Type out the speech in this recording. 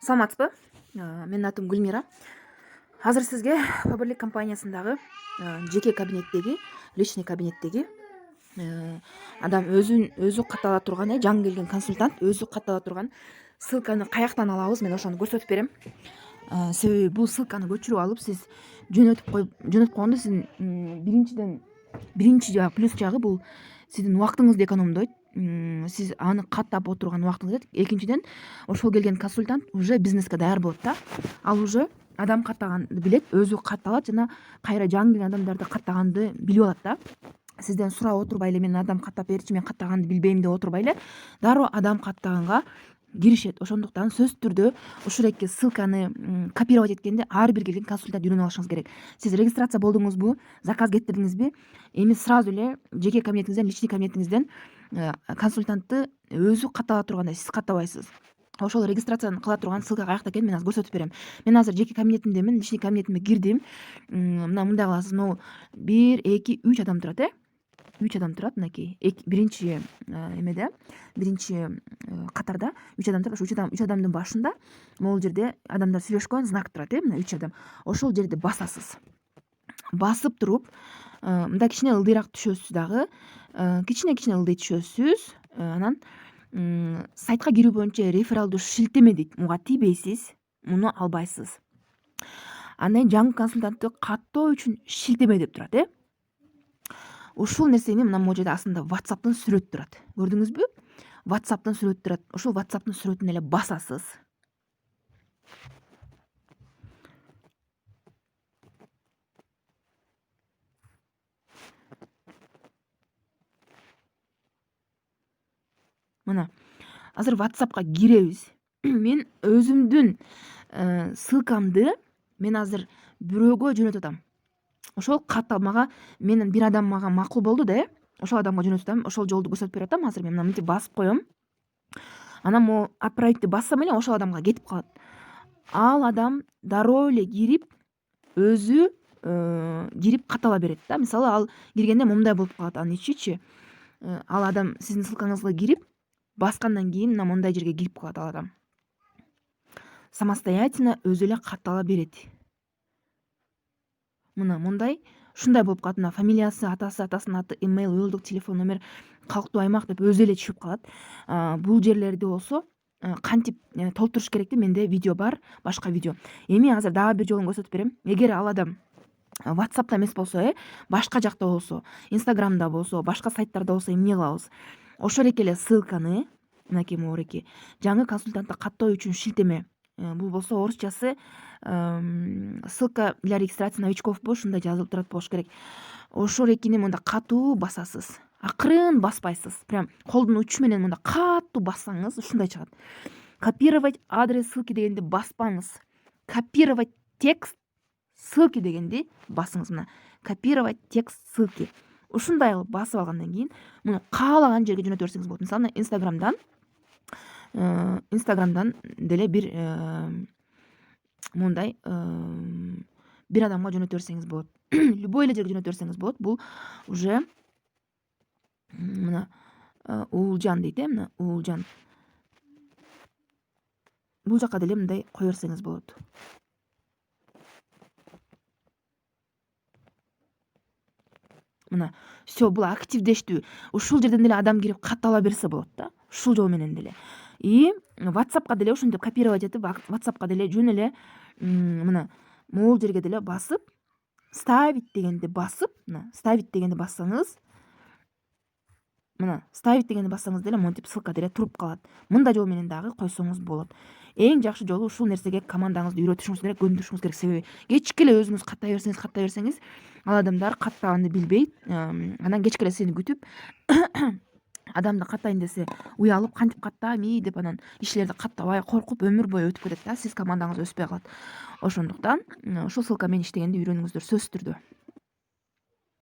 Саламатсызбы? Менин атым Гүлмира. Азыр сизге Фаберлик компаниясындагы жеке кабинеттеги, личный кабинеттеги адам өзү каттала турган, жаңы келген консультант өзү каттала турган ссылканы каяктан алабыз, мен ошону көрсөтүп берем. Себеби бул ссылканы көчүрүп алып сиз жөнөтүп койгондо сиздин биринчи жагы плюс жагы бул сиздин убактыңызды экономдойт. Сиз аны каттап отурган убактыңыз. Экинчиден, ошол келген консультант уже бизнеске даяр болот да. Ал уже адам каттаганды билет, өзү катталат жана кайра жаңы келген адамдарды каттаганды билип алат да. Сизден сурап отурбай эле мен адам каттап берчи, мен каттаганды билбейм деп отурбай эле дароо адам каттаганга киришет. Ошондуктан сөзсүз түрдө ушул эки ссылканы копировать эткенде ар бир келген консультант үйрөнүп алышыңыз керек. Сиз регистрация болдуңузбу, заказ кеттирдиңизби, эми сразу эле жеке кабинетиңизден, личный кабинетиңизден консультантты өзү каттала тургандай сиз каттабайсыз. Ошол регистрацияны кыла турган ссылка каякта экенин мен азыр көрсөтүп берем. Мен азыр жеке кабинетимдемин, личный кабинетиме кирдим. Мындай кыласыз, могу 1, 2, 3 адам турат, 3 адам турат, мынакей. Биринчи эмеде, биринчи катарда 3 адам турат. Ошо 3 адамдын башында могул жерде адамдар сүйлөшкөн знак турат, мына 3 адам. Ошол жерди басасыз. Басып туруп, мындай кичине ылдыйраак түшөсүз дагы. Кичине ылдый түшөсүз. Анан сайтка кирүү боюнча рефералдуу шилтеме дейт. Муга тийбейсиз, муну албайсыз. Андан жаңы консультантты каттоо үчүн шилтеме деп турат, Ушул нерсени мына могу жерде астында WhatsApp'тын сүрөтү турат. Көрдүңүзбү? WhatsApp'тын сүрөтү турат. Ошол WhatsApp'тын сүрөтүнө эле басасыз. Мына азыр WhatsApp'ка киребиз. Мен өзүмдүн ссылкамды мен азыр бирөөгө жөнөтүп атам. Ошол катталмага менин бир адам мага макул болду да, ошол адамга жөнөтүп атам. Ошол жолду көрсөтүп берип атам. Азыр мен мына мынтип басып коем. Анан могу отправитти бассам эле ошол адамга кетип калат. Ал адам дароо эле кирип өзү кирип каттала берет да. Мисалы ал киргенде момундай болуп калат анын ичичи. Ал адам сиздин ссылкаңызга кирип баскандан кийин мына мондай жерге кирип калат ал адам. Самостоятельно өзү эле каттала берет. Мына мондай ушундай болуп калат. Мына фамилиясы, атасынын аты, имейл, уюлдук телефон номер, калктуу аймак деп өзү эле түшүп калат. Бул жерлерди болсо кантип толтуруш керекти менде видео бар, башка видео. Эми азыр дагы бир жолун көрсөтүп берем. Эгер ал адам WhatsApp'та эмес болсо, башка жакта болсо, Instagram'да болсо, башка сайттарда болсо эмне кылабыз? Ошол эле ссылканы, мынакей могуреки, жаңы консультантты каттоо үчүн шилтеме. Бул болсо орусчасы ссылка для регистрации новичков ушундай жазылып турат болуш керек. Ошол экини мында катуу басасыз. Акырын баспайсыз. Прям колдун учу менен мында катуу бассаңыз ушундай чыгат. Копировать адрес ссылки дегенди баспаңыз. Копировать текст ссылки дегенди басыңыз. Мына копировать текст ссылки. Ушундай кылып басып алгандан кийин муну каалаган жерге жөнөтө берсеңиз болот. Мисалы Instagram'дан деле бир мондай бир адамга жөнөтө берсеңиз болот. Любой эле жерге жөнөтө берсеңиз болот. Бул уже мына Уулжан дейт, мына Уулжан. Бул жака деле мындай кое берсеңиз болот. Мына всё, бул активдештүү. Ушул жерден деле адам кирип каттала берсе болот да. Ушул жол менен деле. И WhatsApp'ка деле ушинтип копировать этип, WhatsApp'ка деле жөн эле мына могул жерге деле басып, ставить дегенди басып, мына ставить дегенди бассаңыз, мына ставить дегенди бассаңыз деле монтип ссылка деле туруп калат. Мындай жол менен дагы койсоңуз болот. Эң жакшы жолу ушул нерсеге командаңызды үйрөтүшүңүз керек, көндүрүшүңүз керек. Себеби кечке эле өзүңүз каттай берсеңиз, ал адамдар каттаганды билбейт. Анан кечке эле сени күтүп адамды каттайын десе уялып кантип каттайм деп анан иштерди каттабай коркуп өмүр бою өтүп кетет да. Сиз командаңыз өспөй калат. Ошондуктан ушул ссылка менен иштегенди үйрөнүңүздөр сөзсүз түрдө.